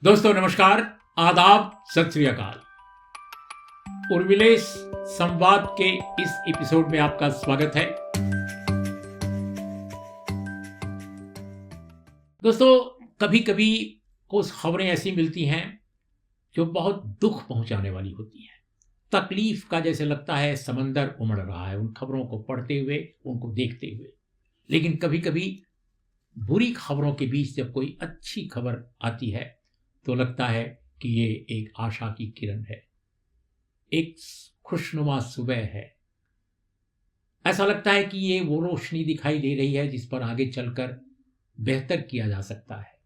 दोस्तों नमस्कार, आदाब, सत श्री अकाल। उर्मिलेश संवाद के इस एपिसोड में आपका स्वागत है। दोस्तों, कभी कभी कुछ खबरें ऐसी मिलती हैं जो बहुत दुख पहुंचाने वाली होती हैं। तकलीफ का जैसे लगता है समंदर उमड़ रहा है उन खबरों को पढ़ते हुए, उनको देखते हुए। लेकिन कभी कभी बुरी खबरों के बीच जब कोई अच्छी खबर आती है तो लगता है कि ये एक आशा की किरण है, एक खुशनुमा सुबह है। ऐसा लगता है कि ये वो रोशनी दिखाई दे रही है जिस पर आगे चलकर बेहतर किया जा सकता है।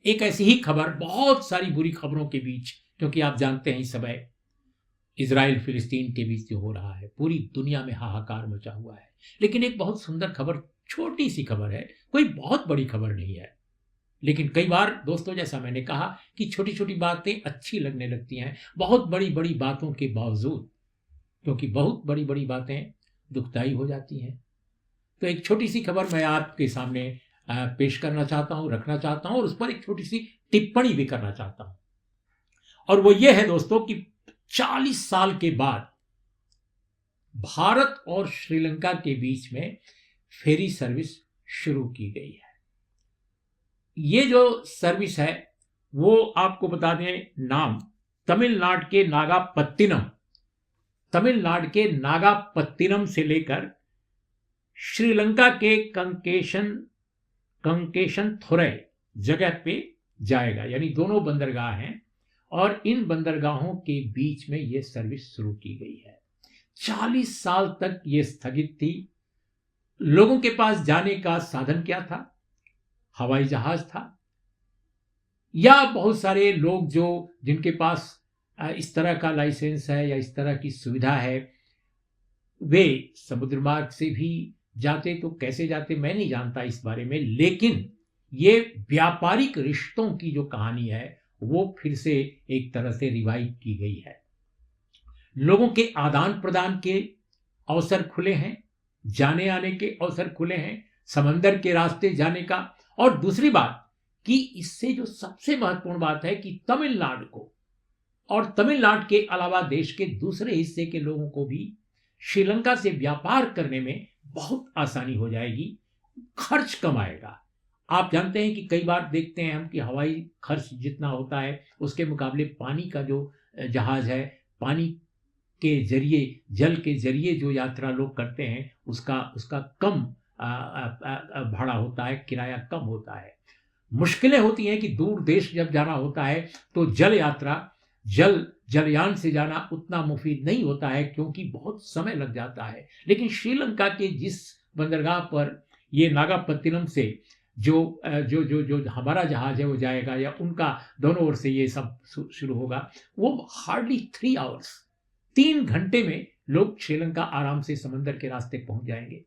एक ऐसी ही खबर बहुत सारी बुरी खबरों के बीच, क्योंकि आप जानते हैं इस समय इजराइल फिलिस्तीन के बीच जो हो रहा है, पूरी दुनिया में हाहाकार मचा हुआ है। लेकिन एक बहुत सुंदर खबर, छोटी सी खबर है, कोई बहुत बड़ी खबर नहीं है। लेकिन कई बार दोस्तों, जैसा मैंने कहा कि छोटी छोटी बातें अच्छी लगने लगती हैं बहुत बड़ी बड़ी बातों के बावजूद, क्योंकि बहुत बड़ी बड़ी बातें दुखदाई हो जाती हैं। तो एक छोटी सी खबर मैं आपके सामने पेश करना चाहता हूं, रखना चाहता हूं, और उस पर एक छोटी सी टिप्पणी भी करना चाहता हूं। और वो ये है दोस्तों कि 40 साल के बाद भारत और श्रीलंका के बीच में फेरी सर्विस शुरू की गई है। ये जो सर्विस है वो आपको बता दें, नाम तमिलनाडु के नागापत्तिनम से लेकर श्रीलंका के कंकेशन थोरै जगह पे जाएगा। यानी दोनों बंदरगाह हैं और इन बंदरगाहों के बीच में यह सर्विस शुरू की गई है। 40 साल तक ये स्थगित थी। लोगों के पास जाने का साधन क्या था? हवाई जहाज था, या बहुत सारे लोग जिनके पास इस तरह का लाइसेंस है या इस तरह की सुविधा है, वे समुद्र मार्ग से भी जाते। तो कैसे जाते मैं नहीं जानता इस बारे में, लेकिन ये व्यापारिक रिश्तों की जो कहानी है वो फिर से एक तरह से रिवाइव की गई है। लोगों के आदान प्रदान के अवसर खुले हैं, जाने आने के अवसर खुले हैं, समंदर के रास्ते जाने का। और दूसरी बात कि इससे जो सबसे महत्वपूर्ण बात है कि तमिलनाडु को और तमिलनाडु के अलावा देश के दूसरे हिस्से के लोगों को भी श्रीलंका से व्यापार करने में बहुत आसानी हो जाएगी, खर्च कम आएगा। आप जानते हैं कि कई बार देखते हैं हम कि हवाई खर्च जितना होता है उसके मुकाबले पानी का जो जहाज है, पानी के जरिए, जल के जरिए जो यात्रा लोग करते हैं उसका कम भाड़ा होता है, किराया कम होता है। मुश्किलें होती हैं कि दूर देश जब जाना होता है तो जलयान से जाना उतना मुफीद नहीं होता है, क्योंकि बहुत समय लग जाता है। लेकिन श्रीलंका के जिस बंदरगाह पर ये नागापत्तिनम से जो जो जो जो हमारा जहाज है वो जाएगा, या उनका दोनों ओर से ये सब शुरू होगा, वो हार्डली 3 आवर्स, 3 घंटे में लोग श्रीलंका आराम से समंदर के रास्ते पहुंच जाएंगे।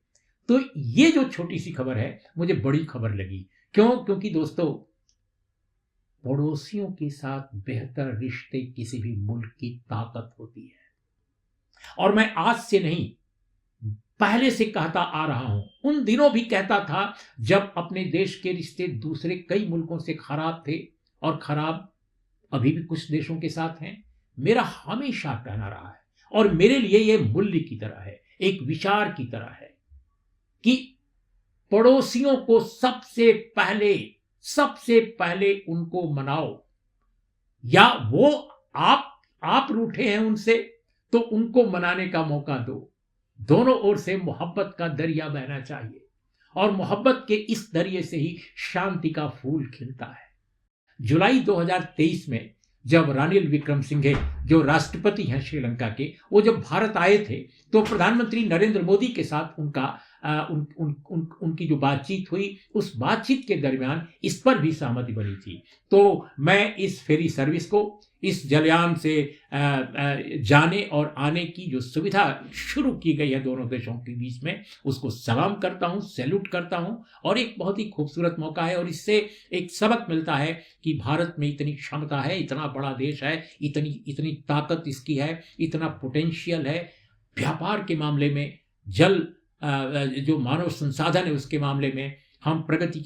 तो ये जो छोटी सी खबर है मुझे बड़ी खबर लगी। क्योंकि दोस्तों, पड़ोसियों के साथ बेहतर रिश्ते किसी भी मुल्क की ताकत होती है। और मैं आज से नहीं, पहले से कहता आ रहा हूं, उन दिनों भी कहता था जब अपने देश के रिश्ते दूसरे कई मुल्कों से खराब थे, और खराब अभी भी कुछ देशों के साथ हैं। मेरा हमेशा कहना रहा है, और मेरे लिए यह मूल्य की तरह है, एक विचार की तरह है कि पड़ोसियों को सबसे पहले उनको मनाओ, या वो आप रूठे हैं उनसे तो उनको मनाने का मौका दो। दोनों ओर से मोहब्बत का दरिया बहना चाहिए, और मोहब्बत के इस दरिये से ही शांति का फूल खिलता है। जुलाई 2023 में जब रानिल विक्रमसिंघे, जो राष्ट्रपति हैं श्रीलंका के, वो जब भारत आए थे तो प्रधानमंत्री नरेंद्र मोदी के साथ उनकी जो बातचीत हुई, उस बातचीत के दरमियान इस पर भी सहमति बनी थी। तो मैं इस फेरी सर्विस को, इस जलयान से जाने और आने की जो सुविधा शुरू की गई है दोनों देशों के बीच में, उसको सलाम करता हूं, सैल्यूट करता हूं। और एक बहुत ही खूबसूरत मौका है, और इससे एक सबक मिलता है कि भारत में इतनी क्षमता है, इतना बड़ा देश है, इतनी ताकत इसकी है, इतना पोटेंशियल है व्यापार के मामले में, जो मानव संसाधन है उसके मामले में, हम प्रगति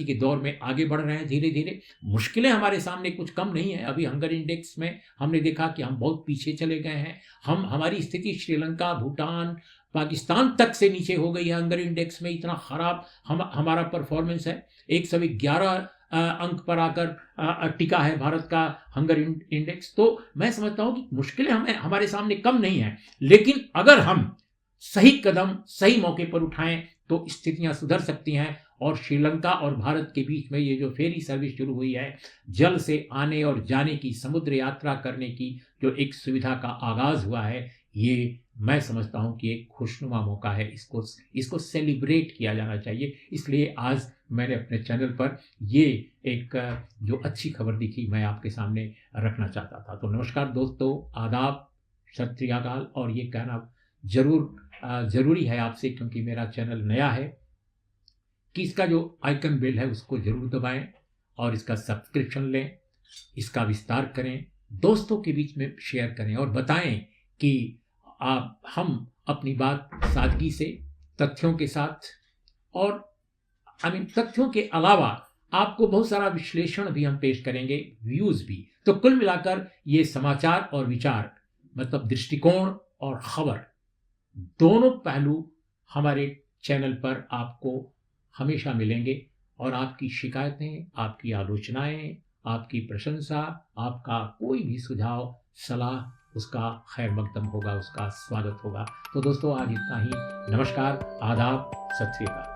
के दौर में आगे बढ़ रहे हैं धीरे धीरे। मुश्किलें हमारे सामने कुछ कम नहीं है। अभी हंगर इंडेक्स में हमने देखा कि हम बहुत पीछे चले गए हैं। हमारी स्थिति श्रीलंका, भूटान, पाकिस्तान तक से नीचे हो गई है हंगर इंडेक्स में। इतना खराब हमारा परफॉर्मेंस है। 111 अंक पर आकर टिका है भारत का हंगर इंडेक्स। तो मैं समझता हूं कि मुश्किलें हमारे सामने कम नहीं है, लेकिन अगर हम सही कदम सही मौके पर उठाएं तो स्थितियां सुधर सकती हैं। और श्रीलंका और भारत के बीच में ये जो फेरी सर्विस शुरू हुई है, जल से आने और जाने की, समुद्र यात्रा करने की जो एक सुविधा का आगाज हुआ है, ये मैं समझता हूं कि एक खुशनुमा मौका है। इसको सेलिब्रेट किया जाना चाहिए। इसलिए आज मैंने अपने चैनल पर ये एक जो अच्छी खबर दिखी मैं आपके सामने रखना चाहता था। तो नमस्कार दोस्तों, आदाब, सत श्री अकाल। और ये कहना ज़रूरी है आपसे, क्योंकि मेरा चैनल नया है, कि इसका जो आइकन बेल है उसको ज़रूर दबाएं और इसका सब्सक्रिप्शन लें, इसका विस्तार करें, दोस्तों के बीच में शेयर करें और बताएं कि हम अपनी बात सादगी से, तथ्यों के साथ, और तथ्यों के अलावा आपको बहुत सारा विश्लेषण भी हम पेश करेंगे, व्यूज़ भी। तो कुल मिलाकर ये समाचार और विचार, मतलब दृष्टिकोण और खबर, दोनों पहलू हमारे चैनल पर आपको हमेशा मिलेंगे। और आपकी शिकायतें, आपकी आलोचनाएं, आपकी प्रशंसा, आपका कोई भी सुझाव, सलाह, उसका खैर मकदम होगा, उसका स्वागत होगा। तो दोस्तों आज इतना ही। नमस्कार, आदाब, सत श्री अकाल।